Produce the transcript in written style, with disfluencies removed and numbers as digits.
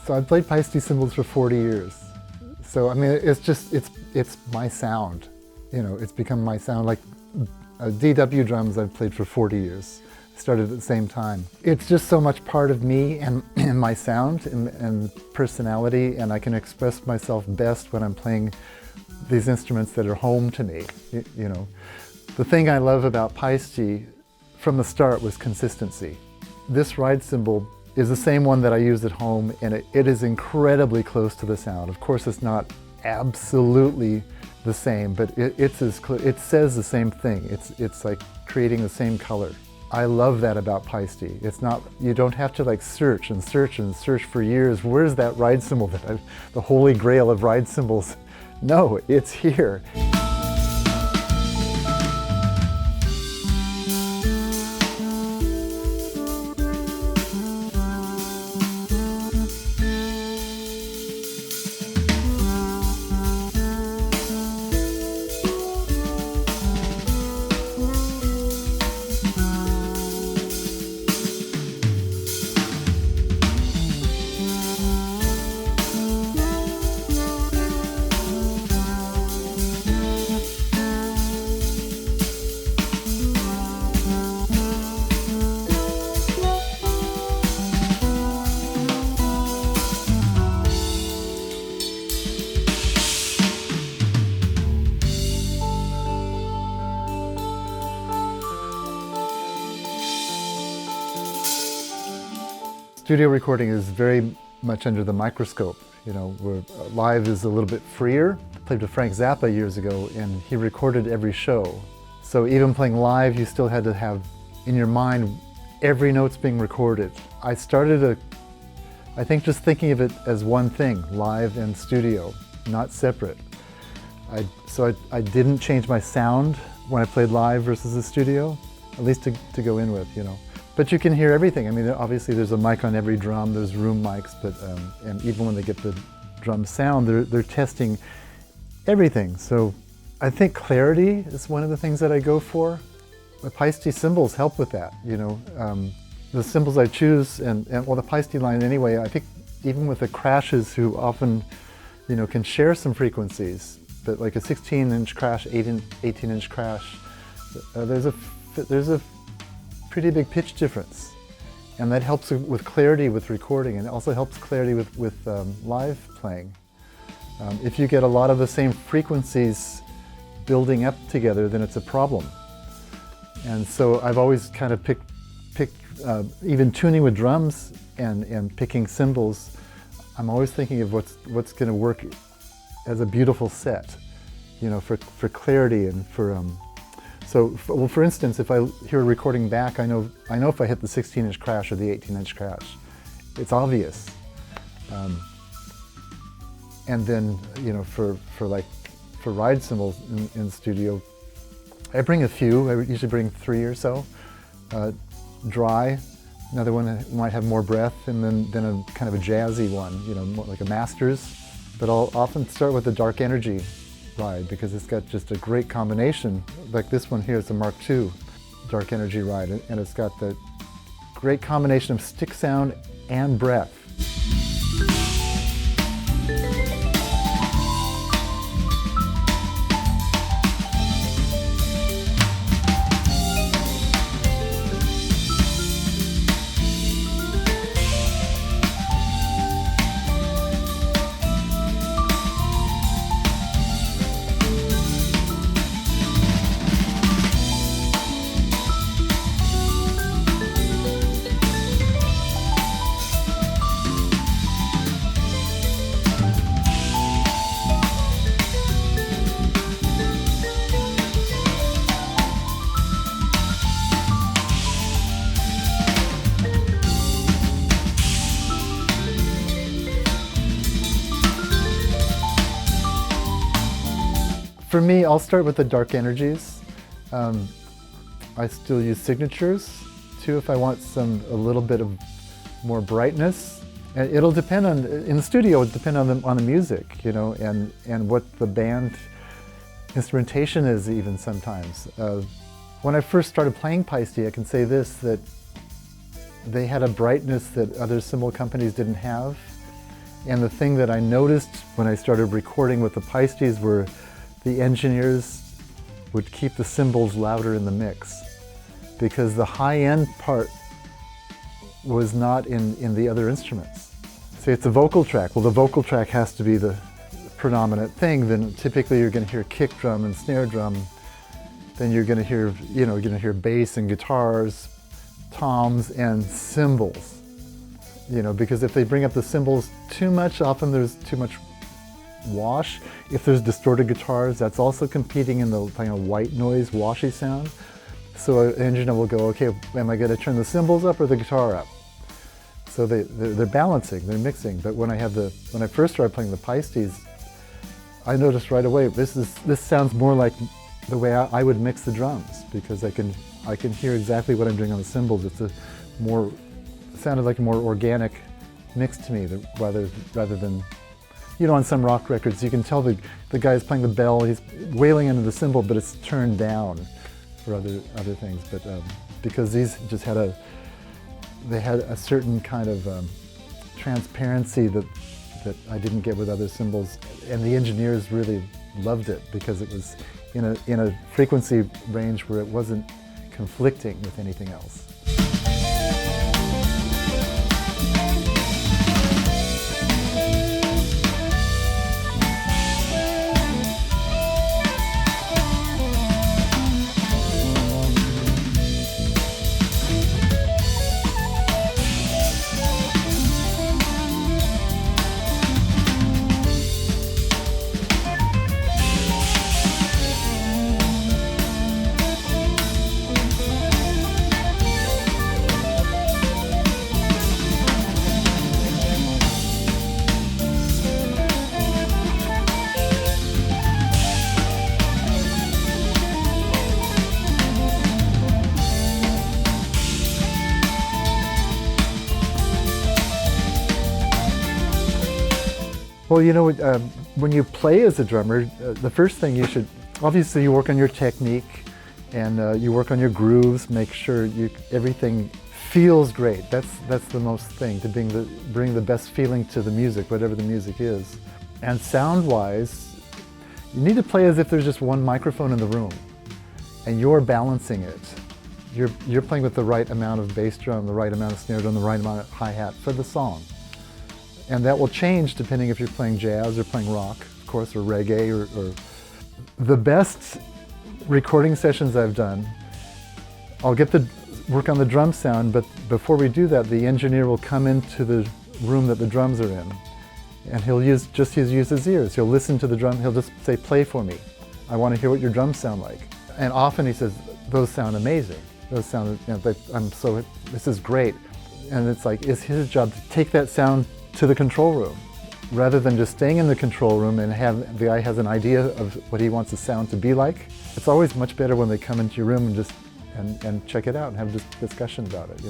So I've played Paiste cymbals for 40 years. So I mean, it's my sound. You know, it's become my sound. Like DW drums I've played for 40 years. Started at the same time. It's just so much part of me and my sound and personality, and I can express myself best when I'm playing these instruments that are home to me, you know. The thing I love about Paiste from the start was consistency. This ride cymbal is the same one that I use at home, and it is incredibly close to the sound. Of course, it's not absolutely the same, but it says the same thing. It's like creating the same color. I love that about Paiste. It's not, you don't have to like search and search and search for years. Where's that ride cymbal the holy grail of ride cymbals? No, it's here. Studio recording is very much under the microscope, you know, where live is a little bit freer. I played with Frank Zappa years ago, and he recorded every show. So even playing live, you still had to have in your mind every note's being recorded. I started I think just thinking of it as one thing, live and studio, not separate. So I didn't change my sound when I played live versus the studio, at least to go in with, you know. But you can hear everything. I mean, obviously there's a mic on every drum, there's room mics, but and even when they get the drum sound, they're testing everything. So I think clarity is one of the things that I go for. The Paiste cymbals help with that, you know. The cymbals I choose, and well, the Paiste line anyway, I think even with the crashes, who often, you know, can share some frequencies, but like a 16-inch crash, 18-inch crash, there's a pretty big pitch difference, and that helps with clarity with recording, and it also helps clarity with live playing. If you get a lot of the same frequencies building up together, then it's a problem. And so I've always kind of picked even tuning with drums and picking cymbals, I'm always thinking of what's going to work as a beautiful set, you know, for clarity and for well, for instance, if I hear a recording back, I know if I hit the 16-inch crash or the 18-inch crash. It's obvious. And then, you know, for ride cymbals in studio, I bring a few. I usually bring 3 or so. Dry, another one that might have more breath, and then a kind of a jazzy one, you know, more like a Masters. But I'll often start with the Dark Energy ride because it's got just a great combination. Like this one here is a Mark II Dark Energy ride, and it's got the great combination of stick sound and breath. For me, I'll start with the Dark Energies. I still use signatures too if I want a little bit of more brightness. And it'll depend on, in the studio, it'll depend on the music, you know, and what the band instrumentation is even sometimes. When I first started playing Paiste, I can say this, that they had a brightness that other cymbal companies didn't have. And the thing that I noticed when I started recording with the Paistis were the engineers would keep the cymbals louder in the mix because the high-end part was not in the other instruments. Say it's a vocal track. Well, the vocal track has to be the predominant thing. Then typically you're going to hear kick drum and snare drum. Then you're going to hear, you're going to hear bass and guitars, toms and cymbals. Because if they bring up the cymbals too much, often there's too much wash. If there's distorted guitars, that's also competing in the kind of white noise, washy sound. So an engineer will go, okay, am I going to turn the cymbals up or the guitar up? So they're balancing, they're mixing. But when I first started playing the Paistis, I noticed right away this sounds more like the way I would mix the drums, because I can hear exactly what I'm doing on the cymbals. It sounded like a more organic mix to me, rather than, on some rock records you can tell the guy's playing the bell, he's wailing into the cymbal, but it's turned down for other things. But because these just had a certain kind of transparency that I didn't get with other cymbals, and the engineers really loved it because it was in a frequency range where it wasn't conflicting with anything else. Well, when you play as a drummer, the first thing obviously you work on your technique and you work on your grooves, make sure everything feels great. That's the most thing, to bring the best feeling to the music, whatever the music is. And sound-wise, you need to play as if there's just one microphone in the room and you're balancing it. You're playing with the right amount of bass drum, the right amount of snare drum, the right amount of hi-hat for the song. And that will change depending if you're playing jazz or playing rock, of course, or reggae. Or the best recording sessions I've done, I'll get work on the drum sound, but before we do that, the engineer will come into the room that the drums are in, and he'll use his ears. He'll listen to the drum. He'll just say, "Play for me. I want to hear what your drums sound like." And often he says, "Those sound amazing. Those sound. This is great." And it's like, it's his job to take that sound to the control room, rather than just staying in the control room and the guy has an idea of what he wants the sound to be like. It's always much better when they come into your room and check it out and have this discussion about it,